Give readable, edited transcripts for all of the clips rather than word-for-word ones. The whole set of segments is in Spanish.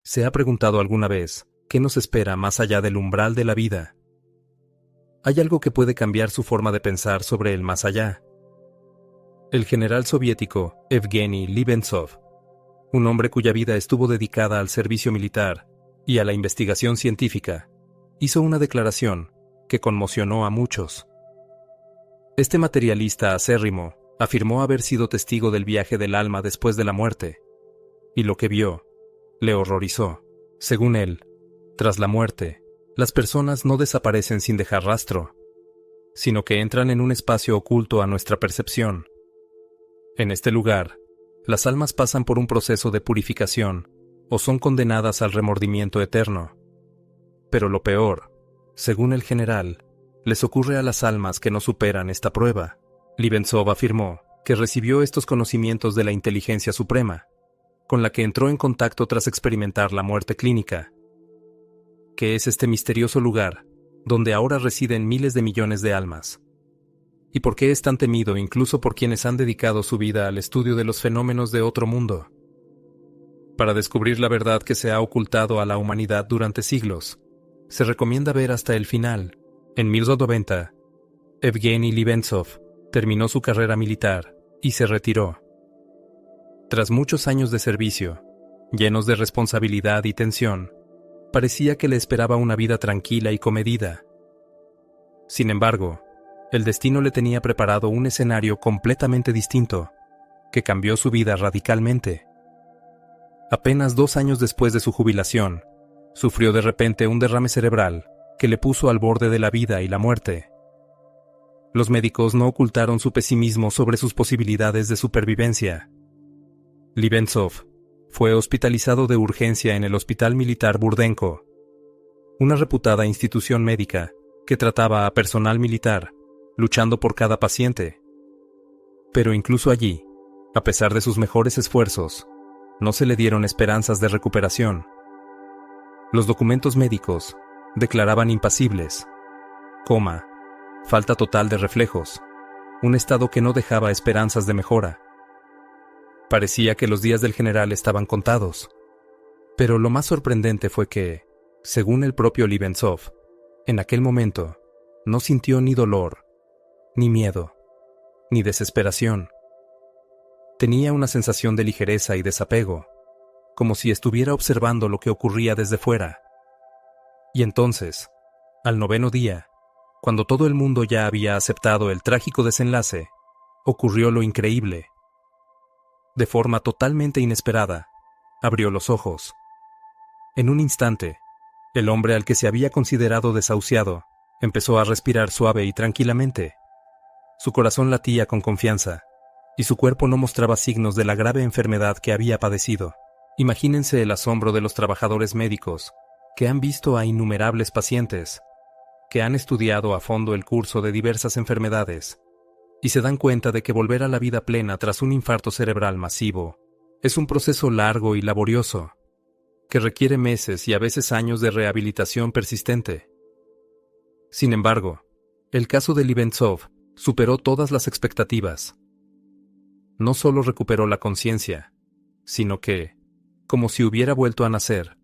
¿Se ha preguntado alguna vez qué nos espera más allá del umbral de la vida? Hay algo que puede cambiar su forma de pensar sobre el más allá. El general soviético Evgeny Lebentsov, un hombre cuya vida estuvo dedicada al servicio militar y a la investigación científica, hizo una declaración que conmocionó a muchos. Este materialista acérrimo afirmó haber sido testigo del viaje del alma después de la muerte, y lo que vio le horrorizó. Según él, tras la muerte, las personas no desaparecen sin dejar rastro, sino que entran en un espacio oculto a nuestra percepción. En este lugar, las almas pasan por un proceso de purificación o son condenadas al remordimiento eterno. Pero lo peor, según el general, les ocurre a las almas que no superan esta prueba. Lebentsov afirmó que recibió estos conocimientos de la inteligencia suprema, con la que entró en contacto tras experimentar la muerte clínica, que es este misterioso lugar donde ahora residen miles de millones de almas. ¿Y por qué es tan temido incluso por quienes han dedicado su vida al estudio de los fenómenos de otro mundo? Para descubrir la verdad que se ha ocultado a la humanidad durante siglos, se recomienda ver hasta el final. En 1990, Evgeny Lebentsov terminó su carrera militar y se retiró. Tras muchos años de servicio, llenos de responsabilidad y tensión, parecía que le esperaba una vida tranquila y comedida. Sin embargo, el destino le tenía preparado un escenario completamente distinto, que cambió su vida radicalmente. Apenas 2 años después de su jubilación, sufrió de repente un derrame cerebral que le puso al borde de la vida y la muerte. Los médicos no ocultaron su pesimismo sobre sus posibilidades de supervivencia. Lebentsov fue hospitalizado de urgencia en el Hospital Militar Burdenko, una reputada institución médica que trataba a personal militar, luchando por cada paciente. Pero incluso allí, a pesar de sus mejores esfuerzos, no se le dieron esperanzas de recuperación. Los documentos médicos declaraban impasibles, coma, falta total de reflejos, un estado que no dejaba esperanzas de mejora. Parecía que los días del general estaban contados. Pero lo más sorprendente fue que, según el propio Lebentsov, en aquel momento no sintió ni dolor, ni miedo, ni desesperación. Tenía una sensación de ligereza y desapego, como si estuviera observando lo que ocurría desde fuera. Y entonces, al 9º día, cuando todo el mundo ya había aceptado el trágico desenlace, ocurrió lo increíble. De forma totalmente inesperada, abrió los ojos. En un instante, el hombre al que se había considerado desahuciado empezó a respirar suave y tranquilamente. Su corazón latía con confianza, y su cuerpo no mostraba signos de la grave enfermedad que había padecido. Imagínense el asombro de los trabajadores médicos, que han visto a innumerables pacientes, que han estudiado a fondo el curso de diversas enfermedades, y se dan cuenta de que volver a la vida plena tras un infarto cerebral masivo es un proceso largo y laborioso, que requiere meses y a veces años de rehabilitación persistente. Sin embargo, el caso de Lebentsov superó todas las expectativas. No solo recuperó la conciencia, sino que, como si hubiera vuelto a nacer,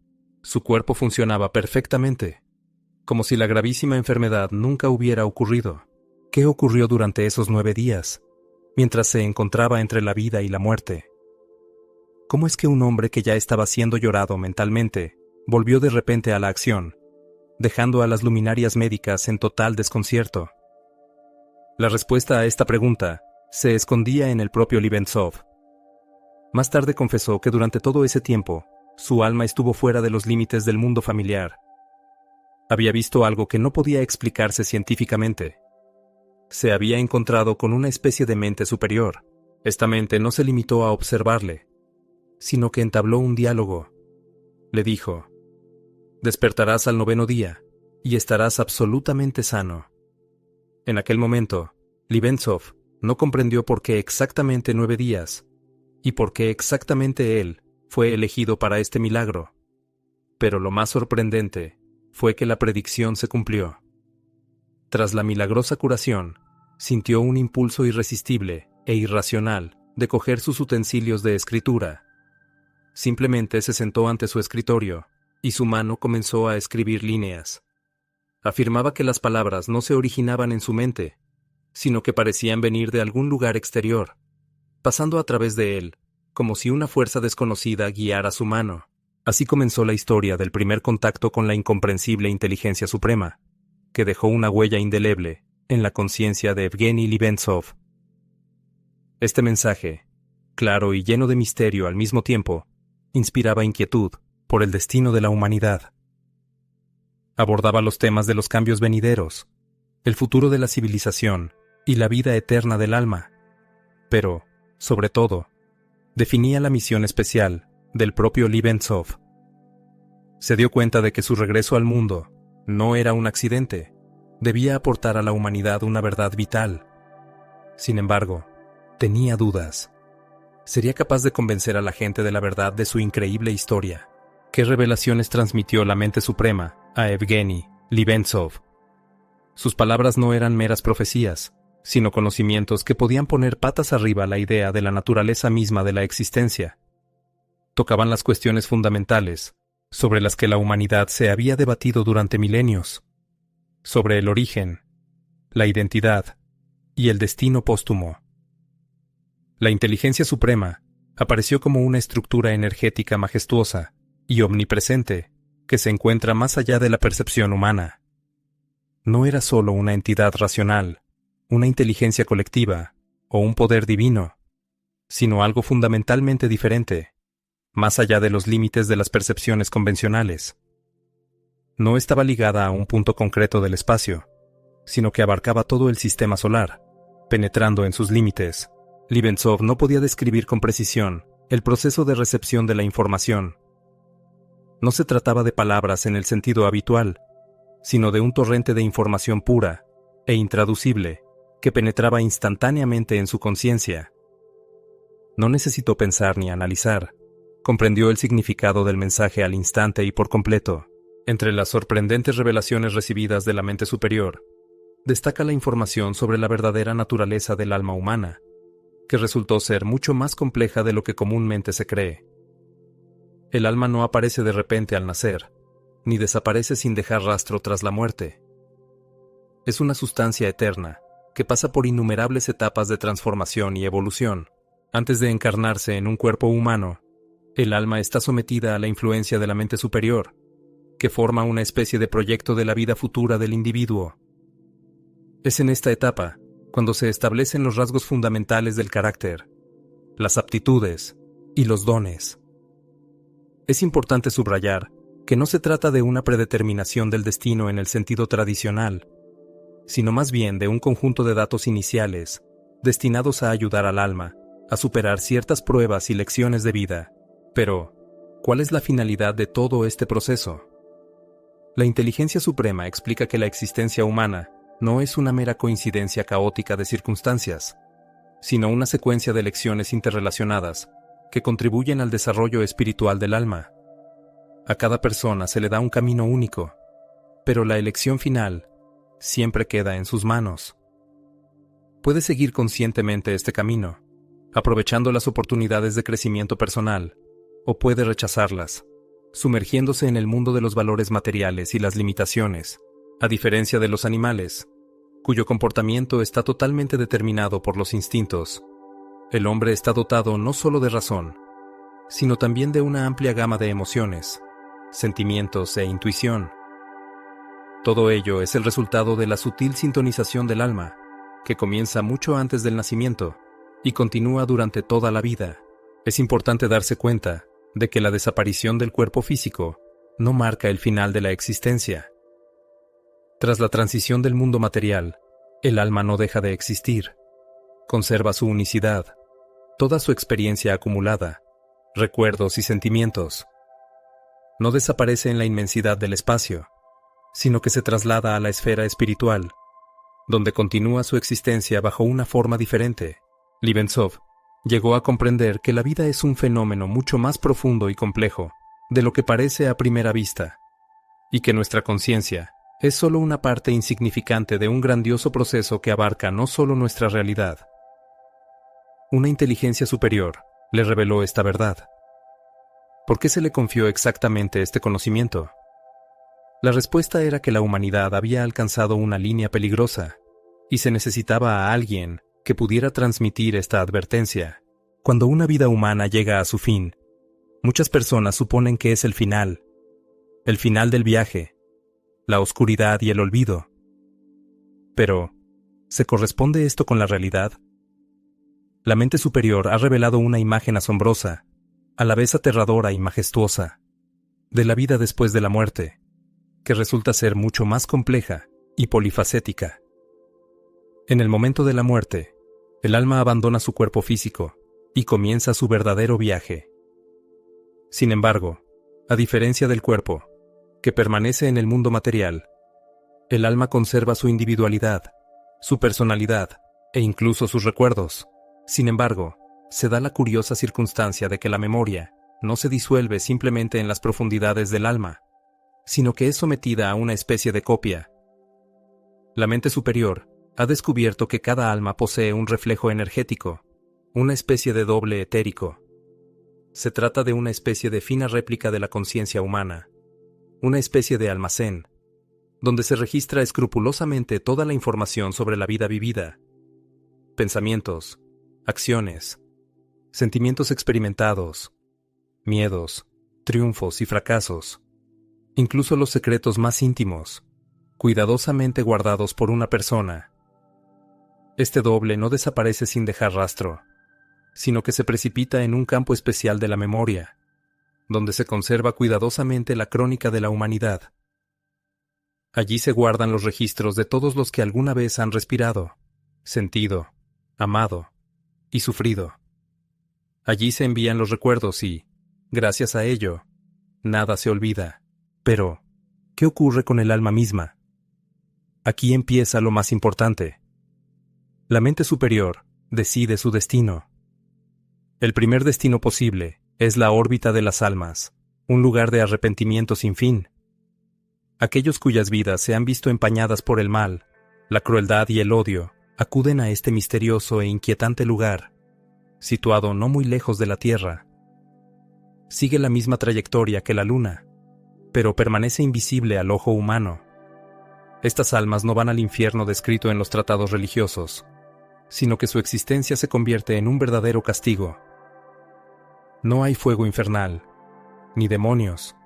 su cuerpo funcionaba perfectamente, como si la gravísima enfermedad nunca hubiera ocurrido. ¿Qué ocurrió durante esos 9 días, mientras se encontraba entre la vida y la muerte? ¿Cómo es que un hombre que ya estaba siendo llorado mentalmente volvió de repente a la acción, dejando a las luminarias médicas en total desconcierto? La respuesta a esta pregunta se escondía en el propio Lebentsov. Más tarde confesó que durante todo ese tiempo, su alma estuvo fuera de los límites del mundo familiar. Había visto algo que no podía explicarse científicamente. Se había encontrado con una especie de mente superior. Esta mente no se limitó a observarle, sino que entabló un diálogo. Le dijo: «Despertarás al 9º día y estarás absolutamente sano». En aquel momento, Lebentsov no comprendió por qué exactamente 9 días y por qué exactamente él fue elegido para este milagro. Pero lo más sorprendente fue que la predicción se cumplió. Tras la milagrosa curación, sintió un impulso irresistible e irracional de coger sus utensilios de escritura. Simplemente se sentó ante su escritorio, y su mano comenzó a escribir líneas. Afirmaba que las palabras no se originaban en su mente, sino que parecían venir de algún lugar exterior, pasando a través de él, como si una fuerza desconocida guiara su mano. Así comenzó la historia del primer contacto con la incomprensible inteligencia suprema, que dejó una huella indeleble en la conciencia de Evgeny Lebentsov. Este mensaje, claro y lleno de misterio al mismo tiempo, inspiraba inquietud por el destino de la humanidad. Abordaba los temas de los cambios venideros, el futuro de la civilización y la vida eterna del alma, pero, sobre todo, definía la misión especial del propio Lebentsov. Se dio cuenta de que su regreso al mundo no era un accidente, debía aportar a la humanidad una verdad vital. Sin embargo, tenía dudas. ¿Sería capaz de convencer a la gente de la verdad de su increíble historia? ¿Qué revelaciones transmitió la mente suprema a Evgeny Lebentsov? Sus palabras no eran meras profecías, sino conocimientos que podían poner patas arriba la idea de la naturaleza misma de la existencia. Tocaban las cuestiones fundamentales, sobre las que la humanidad se había debatido durante milenios, sobre el origen, la identidad y el destino póstumo. La inteligencia suprema apareció como una estructura energética majestuosa y omnipresente que se encuentra más allá de la percepción humana. No era solo una entidad racional, una inteligencia colectiva o un poder divino, sino algo fundamentalmente diferente, más allá de los límites de las percepciones convencionales. No estaba ligada a un punto concreto del espacio, sino que abarcaba todo el sistema solar, penetrando en sus límites. Lebentsov no podía describir con precisión el proceso de recepción de la información. No se trataba de palabras en el sentido habitual, sino de un torrente de información pura e intraducible que penetraba instantáneamente en su conciencia. No necesitó pensar ni analizar. Comprendió el significado del mensaje al instante y por completo. Entre las sorprendentes revelaciones recibidas de la mente superior, destaca la información sobre la verdadera naturaleza del alma humana, que resultó ser mucho más compleja de lo que comúnmente se cree. El alma no aparece de repente al nacer, ni desaparece sin dejar rastro tras la muerte. Es una sustancia eterna, que pasa por innumerables etapas de transformación y evolución. Antes de encarnarse en un cuerpo humano, el alma está sometida a la influencia de la mente superior, que forma una especie de proyecto de la vida futura del individuo. Es en esta etapa cuando se establecen los rasgos fundamentales del carácter, las aptitudes y los dones. Es importante subrayar que no se trata de una predeterminación del destino en el sentido tradicional, sino más bien de un conjunto de datos iniciales destinados a ayudar al alma a superar ciertas pruebas y lecciones de vida. Pero, ¿cuál es la finalidad de todo este proceso? La inteligencia suprema explica que la existencia humana no es una mera coincidencia caótica de circunstancias, sino una secuencia de lecciones interrelacionadas que contribuyen al desarrollo espiritual del alma. A cada persona se le da un camino único, pero la elección final siempre queda en sus manos. Puede seguir conscientemente este camino, aprovechando las oportunidades de crecimiento personal, o puede rechazarlas, sumergiéndose en el mundo de los valores materiales y las limitaciones, a diferencia de los animales, cuyo comportamiento está totalmente determinado por los instintos. El hombre está dotado no solo de razón, sino también de una amplia gama de emociones, sentimientos e intuición. Todo ello es el resultado de la sutil sintonización del alma, que comienza mucho antes del nacimiento y continúa durante toda la vida. Es importante darse cuenta de que la desaparición del cuerpo físico no marca el final de la existencia. Tras la transición del mundo material, el alma no deja de existir. Conserva su unicidad, toda su experiencia acumulada, recuerdos y sentimientos. No desaparece en la inmensidad del espacio, sino que se traslada a la esfera espiritual, donde continúa su existencia bajo una forma diferente. Lebentsov llegó a comprender que la vida es un fenómeno mucho más profundo y complejo de lo que parece a primera vista, y que nuestra conciencia es solo una parte insignificante de un grandioso proceso que abarca no solo nuestra realidad. Una inteligencia superior le reveló esta verdad. ¿Por qué se le confió exactamente este conocimiento? La respuesta era que la humanidad había alcanzado una línea peligrosa y se necesitaba a alguien que pudiera transmitir esta advertencia. Cuando una vida humana llega a su fin, muchas personas suponen que es el final del viaje, la oscuridad y el olvido. Pero, ¿se corresponde esto con la realidad? La mente superior ha revelado una imagen asombrosa, a la vez aterradora y majestuosa, de la vida después de la muerte, que resulta ser mucho más compleja y polifacética. En el momento de la muerte, el alma abandona su cuerpo físico y comienza su verdadero viaje. Sin embargo, a diferencia del cuerpo, que permanece en el mundo material, el alma conserva su individualidad, su personalidad e incluso sus recuerdos. Sin embargo, se da la curiosa circunstancia de que la memoria no se disuelve simplemente en las profundidades del alma, sino que es sometida a una especie de copia. La mente superior ha descubierto que cada alma posee un reflejo energético, una especie de doble etérico. Se trata de una especie de fina réplica de la conciencia humana, una especie de almacén, donde se registra escrupulosamente toda la información sobre la vida vivida, pensamientos, acciones, sentimientos experimentados, miedos, triunfos y fracasos, incluso los secretos más íntimos, cuidadosamente guardados por una persona. Este doble no desaparece sin dejar rastro, sino que se precipita en un campo especial de la memoria, donde se conserva cuidadosamente la crónica de la humanidad. Allí se guardan los registros de todos los que alguna vez han respirado, sentido, amado y sufrido. Allí se envían los recuerdos y, gracias a ello, nada se olvida. Pero, ¿qué ocurre con el alma misma? Aquí empieza lo más importante. La mente superior decide su destino. El primer destino posible es la órbita de las almas, un lugar de arrepentimiento sin fin. Aquellos cuyas vidas se han visto empañadas por el mal, la crueldad y el odio, acuden a este misterioso e inquietante lugar, situado no muy lejos de la Tierra. Sigue la misma trayectoria que la Luna, pero permanece invisible al ojo humano. Estas almas no van al infierno descrito en los tratados religiosos, sino que su existencia se convierte en un verdadero castigo. No hay fuego infernal, ni demonios,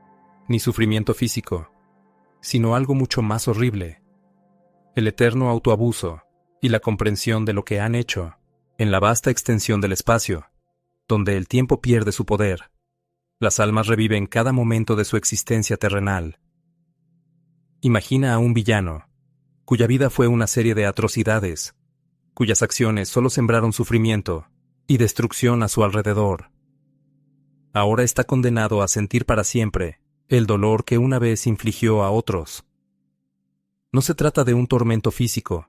ni sufrimiento físico, sino algo mucho más horrible: el eterno autoabuso y la comprensión de lo que han hecho en la vasta extensión del espacio, donde el tiempo pierde su poder. Las almas reviven cada momento de su existencia terrenal. Imagina a un villano, cuya vida fue una serie de atrocidades, cuyas acciones solo sembraron sufrimiento y destrucción a su alrededor. Ahora está condenado a sentir para siempre el dolor que una vez infligió a otros. No se trata de un tormento físico,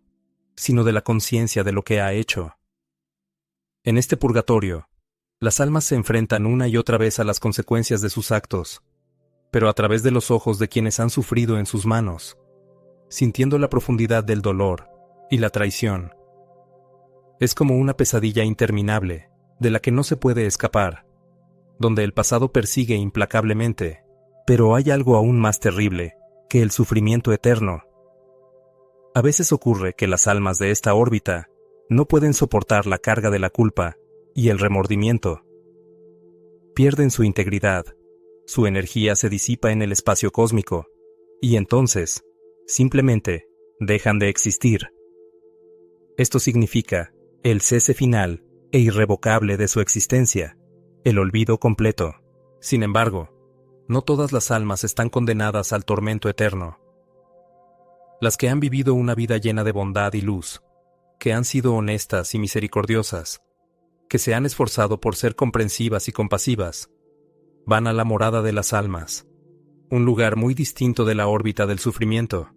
sino de la conciencia de lo que ha hecho. En este purgatorio, las almas se enfrentan una y otra vez a las consecuencias de sus actos, pero a través de los ojos de quienes han sufrido en sus manos, sintiendo la profundidad del dolor y la traición. Es como una pesadilla interminable, de la que no se puede escapar, donde el pasado persigue implacablemente, pero hay algo aún más terrible que el sufrimiento eterno. A veces ocurre que las almas de esta órbita no pueden soportar la carga de la culpa y el remordimiento. Pierden su integridad, su energía se disipa en el espacio cósmico, y entonces, simplemente, dejan de existir. Esto significa el cese final e irrevocable de su existencia, el olvido completo. Sin embargo, no todas las almas están condenadas al tormento eterno. Las que han vivido una vida llena de bondad y luz, que han sido honestas y misericordiosas, que se han esforzado por ser comprensivas y compasivas, van a la morada de las almas, un lugar muy distinto de la órbita del sufrimiento.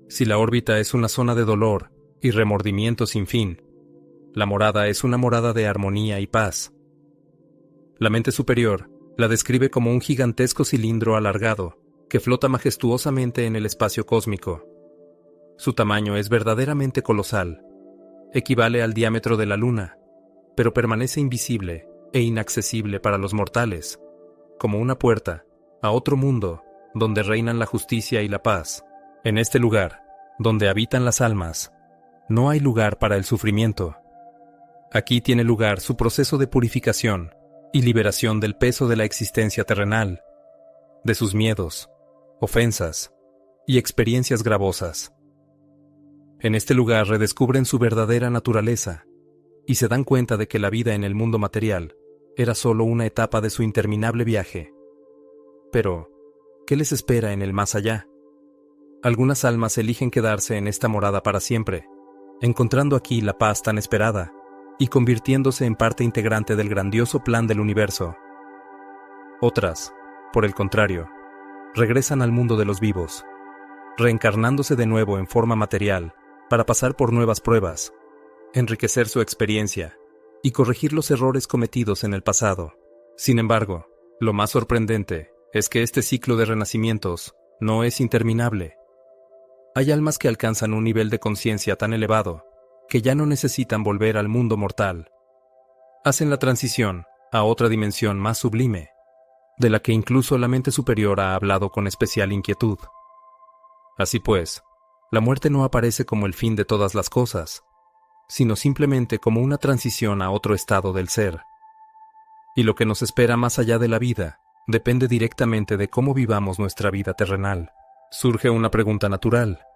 Si la órbita es una zona de dolor y remordimiento sin fin, la morada es una morada de armonía y paz. La mente superior la describe como un gigantesco cilindro alargado que flota majestuosamente en el espacio cósmico. Su tamaño es verdaderamente colosal, equivale al diámetro de la Luna, pero permanece invisible e inaccesible para los mortales. como una puerta a otro mundo donde reinan la justicia y la paz. En este lugar, donde habitan las almas, no hay lugar para el sufrimiento. Aquí tiene lugar su proceso de purificación y liberación del peso de la existencia terrenal, de sus miedos, ofensas y experiencias gravosas. En este lugar redescubren su verdadera naturaleza y se dan cuenta de que la vida en el mundo material era solo una etapa de su interminable viaje. Pero, ¿qué les espera en el más allá? Algunas almas eligen quedarse en esta morada para siempre, encontrando aquí la paz tan esperada y convirtiéndose en parte integrante del grandioso plan del universo. Otras, por el contrario, regresan al mundo de los vivos, reencarnándose de nuevo en forma material para pasar por nuevas pruebas, enriquecer su experiencia y corregir los errores cometidos en el pasado. Sin embargo, lo más sorprendente es que este ciclo de renacimientos no es interminable. Hay almas que alcanzan un nivel de conciencia tan elevado que ya no necesitan volver al mundo mortal. Hacen la transición a otra dimensión más sublime, de la que incluso la mente superior ha hablado con especial inquietud. Así pues, la muerte no aparece como el fin de todas las cosas, sino simplemente como una transición a otro estado del ser. Y lo que nos espera más allá de la vida depende directamente de cómo vivamos nuestra vida terrenal. Surge una pregunta natural.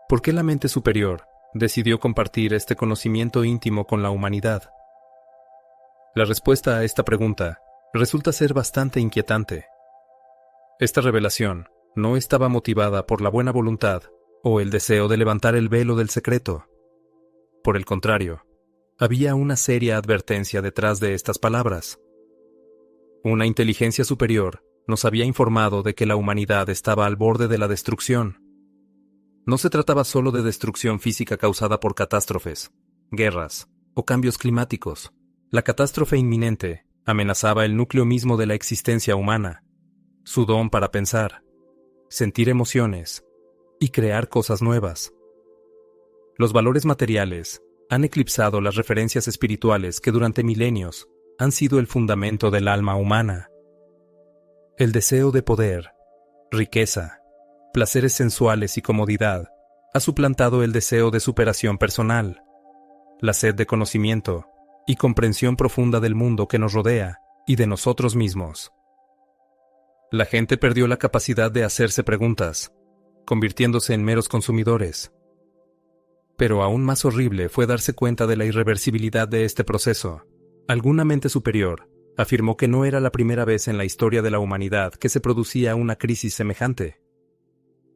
¿Por qué la mente superior decidió compartir este conocimiento íntimo con la humanidad? La respuesta a esta pregunta resulta ser bastante inquietante. Esta revelación no estaba motivada por la buena voluntad o el deseo de levantar el velo del secreto. Por el contrario, había una seria advertencia detrás de estas palabras. Una inteligencia superior nos había informado de que la humanidad estaba al borde de la destrucción. No se trataba solo de destrucción física causada por catástrofes, guerras o cambios climáticos. La catástrofe inminente amenazaba el núcleo mismo de la existencia humana, su don para pensar, sentir emociones y crear cosas nuevas. Los valores materiales han eclipsado las referencias espirituales que durante milenios han sido el fundamento del alma humana. El deseo de poder, riqueza, placeres sensuales y comodidad ha suplantado el deseo de superación personal, la sed de conocimiento y comprensión profunda del mundo que nos rodea y de nosotros mismos. La gente perdió la capacidad de hacerse preguntas, convirtiéndose en meros consumidores. Pero aún más horrible fue darse cuenta de la irreversibilidad de este proceso. Alguna mente superior afirmó que no era la primera vez en la historia de la humanidad que se producía una crisis semejante.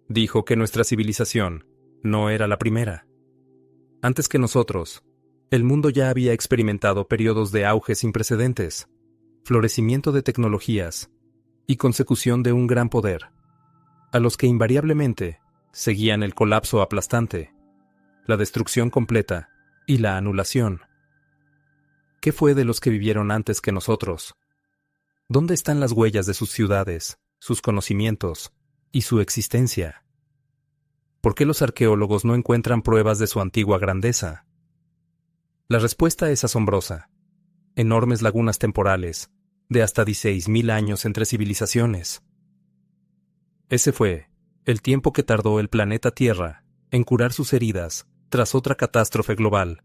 Dijo que nuestra civilización no era la primera. Antes que nosotros, el mundo ya había experimentado periodos de auge sin precedentes, florecimiento de tecnologías y consecución de un gran poder, a los que invariablemente seguían el colapso aplastante, la destrucción completa y la anulación. ¿Qué fue de los que vivieron antes que nosotros? ¿Dónde están las huellas de sus ciudades, sus conocimientos y su existencia? ¿Por qué los arqueólogos no encuentran pruebas de su antigua grandeza? La respuesta es asombrosa. Enormes lagunas temporales, de hasta 16.000 años entre civilizaciones. Ese fue el tiempo que tardó el planeta Tierra en curar sus heridas tras otra catástrofe global.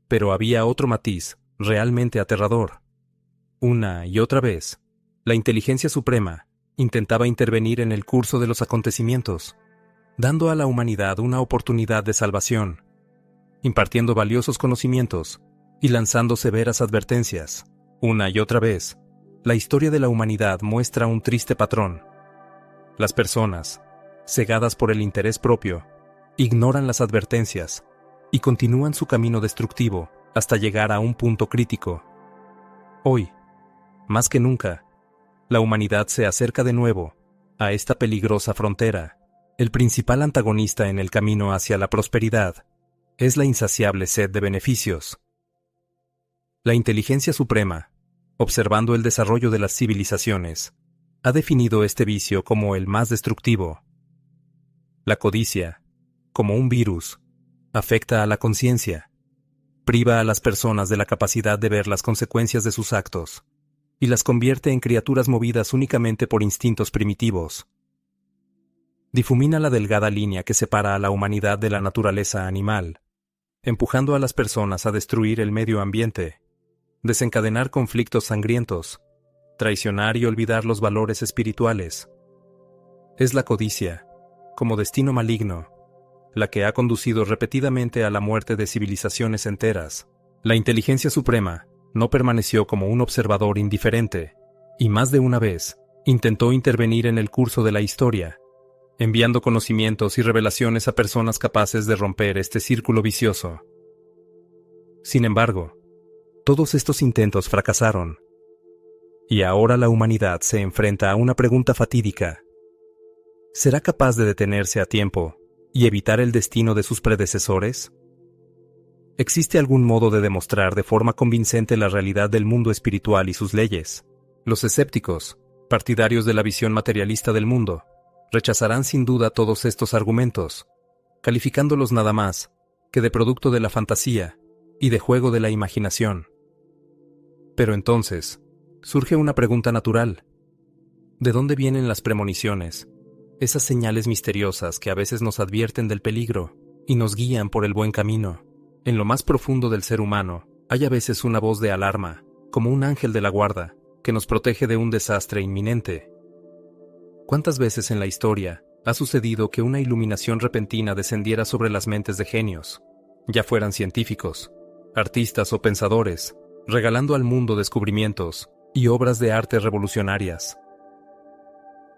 Pero había otro matiz realmente aterrador. Una y otra vez, la inteligencia suprema intentaba intervenir en el curso de los acontecimientos, dando a la humanidad una oportunidad de salvación, impartiendo valiosos conocimientos y lanzando severas advertencias. Una y otra vez, la historia de la humanidad muestra un triste patrón. Las personas, cegadas por el interés propio, ignoran las advertencias y continúan su camino destructivo hasta llegar a un punto crítico. Hoy, más que nunca, la humanidad se acerca de nuevo a esta peligrosa frontera. El principal antagonista en el camino hacia la prosperidad es la insaciable sed de beneficios. La inteligencia suprema, observando el desarrollo de las civilizaciones, ha definido este vicio como el más destructivo. La codicia, como un virus, afecta a la conciencia, priva a las personas de la capacidad de ver las consecuencias de sus actos y las convierte en criaturas movidas únicamente por instintos primitivos. Difumina la delgada línea que separa a la humanidad de la naturaleza animal, empujando a las personas a destruir el medio ambiente, desencadenar conflictos sangrientos, traicionar y olvidar los valores espirituales. Es la codicia, como destino maligno, la que ha conducido repetidamente a la muerte de civilizaciones enteras. La inteligencia suprema no permaneció como un observador indiferente, y más de una vez intentó intervenir en el curso de la historia, enviando conocimientos y revelaciones a personas capaces de romper este círculo vicioso. Sin embargo, todos estos intentos fracasaron, y ahora la humanidad se enfrenta a una pregunta fatídica. ¿Será capaz de detenerse a tiempo y evitar el destino de sus predecesores? ¿Existe algún modo de demostrar de forma convincente la realidad del mundo espiritual y sus leyes? Los escépticos, partidarios de la visión materialista del mundo, rechazarán sin duda todos estos argumentos, calificándolos nada más que de producto de la fantasía y de juego de la imaginación. Pero entonces, surge una pregunta natural. ¿De dónde vienen las premoniciones? Esas señales misteriosas que a veces nos advierten del peligro y nos guían por el buen camino. En lo más profundo del ser humano, hay a veces una voz de alarma, como un ángel de la guarda, que nos protege de un desastre inminente. ¿Cuántas veces en la historia ha sucedido que una iluminación repentina descendiera sobre las mentes de genios, ya fueran científicos, artistas o pensadores, regalando al mundo descubrimientos y obras de arte revolucionarias?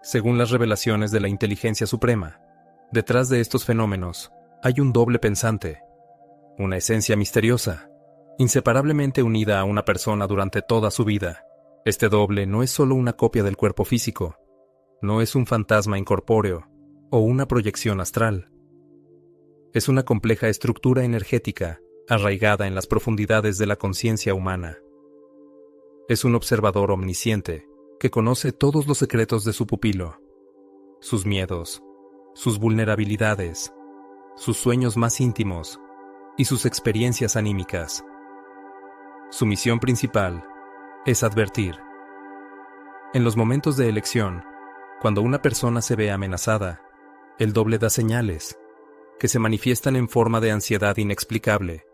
Según las revelaciones de la inteligencia suprema, detrás de estos fenómenos hay un doble pensante, una esencia misteriosa, inseparablemente unida a una persona durante toda su vida. Este doble no es solo una copia del cuerpo físico, no es un fantasma incorpóreo o una proyección astral. Es una compleja estructura energética arraigada en las profundidades de la conciencia humana. Es un observador omnisciente que conoce todos los secretos de su pupilo, sus miedos, sus vulnerabilidades, sus sueños más íntimos y sus experiencias anímicas. Su misión principal es advertir. En los momentos de elección, cuando una persona se ve amenazada, el doble da señales, que se manifiestan en forma de ansiedad inexplicable,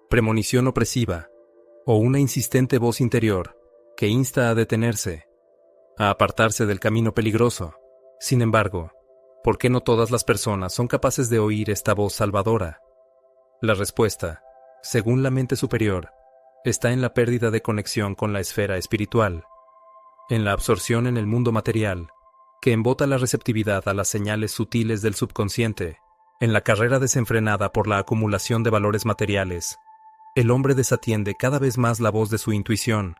premonición opresiva, o una insistente voz interior que insta a detenerse, a apartarse del camino peligroso. Sin embargo, ¿por qué no todas las personas son capaces de oír esta voz salvadora? La respuesta, según la mente superior, está en la pérdida de conexión con la esfera espiritual, en la absorción en el mundo material, que embota la receptividad a las señales sutiles del subconsciente, en la carrera desenfrenada por la acumulación de valores materiales. El hombre desatiende cada vez más la voz de su intuición,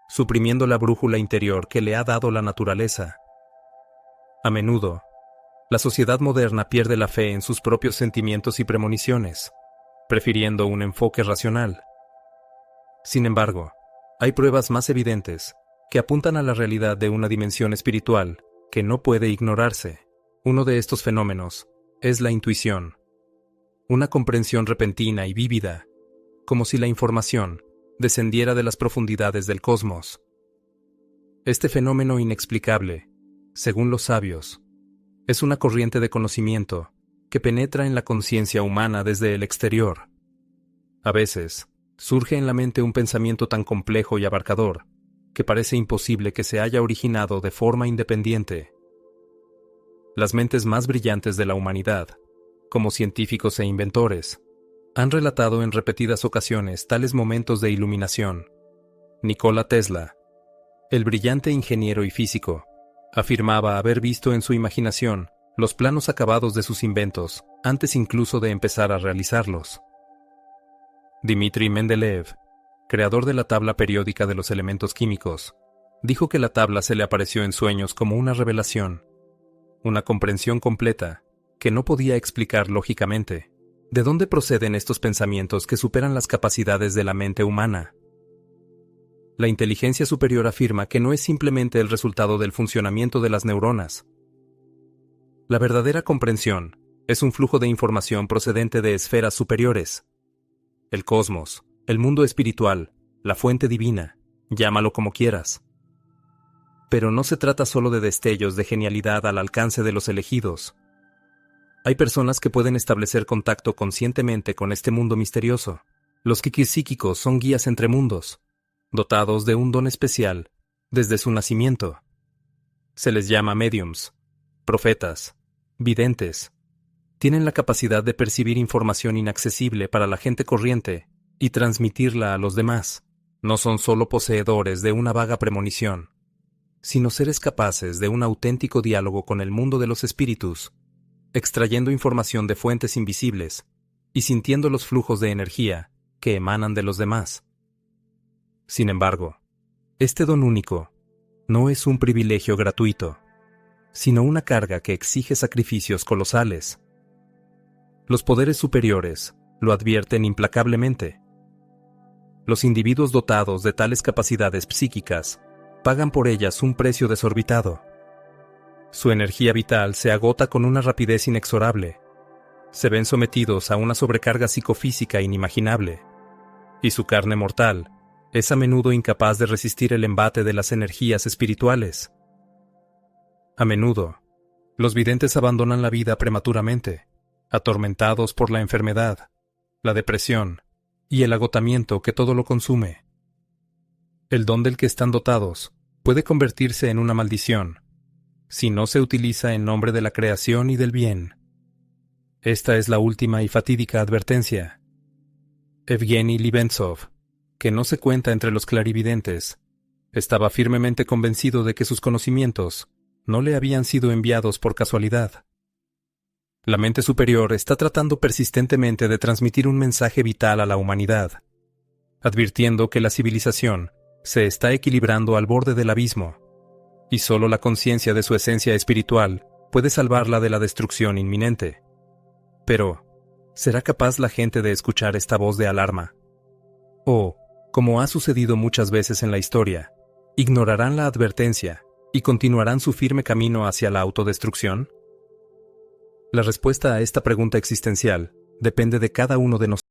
suprimiendo la brújula interior que le ha dado la naturaleza. A menudo, la sociedad moderna pierde la fe en sus propios sentimientos y premoniciones, prefiriendo un enfoque racional. Sin embargo, hay pruebas más evidentes que apuntan a la realidad de una dimensión espiritual que no puede ignorarse. Uno de estos fenómenos es la intuición, una comprensión repentina y vívida, como si la información descendiera de las profundidades del cosmos. Este fenómeno inexplicable, según los sabios, es una corriente de conocimiento que penetra en la conciencia humana desde el exterior. A veces, surge en la mente un pensamiento tan complejo y abarcador que parece imposible que se haya originado de forma independiente. Las mentes más brillantes de la humanidad, como científicos e inventores, han relatado en repetidas ocasiones tales momentos de iluminación. Nikola Tesla, el brillante ingeniero y físico, afirmaba haber visto en su imaginación los planos acabados de sus inventos antes incluso de empezar a realizarlos. Dmitri Mendeleev, creador de la tabla periódica de los elementos químicos, dijo que la tabla se le apareció en sueños como una revelación, una comprensión completa que no podía explicar lógicamente. ¿De dónde proceden estos pensamientos que superan las capacidades de la mente humana? La inteligencia superior afirma que no es simplemente el resultado del funcionamiento de las neuronas. La verdadera comprensión es un flujo de información procedente de esferas superiores. El cosmos, el mundo espiritual, la fuente divina, llámalo como quieras. Pero no se trata solo de destellos de genialidad al alcance de los elegidos. Hay personas que pueden establecer contacto conscientemente con este mundo misterioso. Los psíquicos son guías entre mundos, dotados de un don especial desde su nacimiento. Se les llama mediums, profetas, videntes. Tienen la capacidad de percibir información inaccesible para la gente corriente y transmitirla a los demás. No son solo poseedores de una vaga premonición, sino seres capaces de un auténtico diálogo con el mundo de los espíritus, extrayendo información de fuentes invisibles y sintiendo los flujos de energía que emanan de los demás. Sin embargo, este don único no es un privilegio gratuito, sino una carga que exige sacrificios colosales. Los poderes superiores lo advierten implacablemente. Los individuos dotados de tales capacidades psíquicas pagan por ellas un precio desorbitado. Su energía vital se agota con una rapidez inexorable. Se ven sometidos a una sobrecarga psicofísica inimaginable, y su carne mortal es a menudo incapaz de resistir el embate de las energías espirituales. A menudo, los videntes abandonan la vida prematuramente, atormentados por la enfermedad, la depresión y el agotamiento que todo lo consume. El don del que están dotados puede convertirse en una maldición si no se utiliza en nombre de la creación y del bien. Esta es la última y fatídica advertencia. Evgeny Lebentsov, que no se cuenta entre los clarividentes, estaba firmemente convencido de que sus conocimientos no le habían sido enviados por casualidad. La mente superior está tratando persistentemente de transmitir un mensaje vital a la humanidad, advirtiendo que la civilización se está equilibrando al borde del abismo, y solo la conciencia de su esencia espiritual puede salvarla de la destrucción inminente. Pero, ¿será capaz la gente de escuchar esta voz de alarma? O, como ha sucedido muchas veces en la historia, ignorarán la advertencia y continuarán su firme camino hacia la autodestrucción? La respuesta a esta pregunta existencial depende de cada uno de nosotros.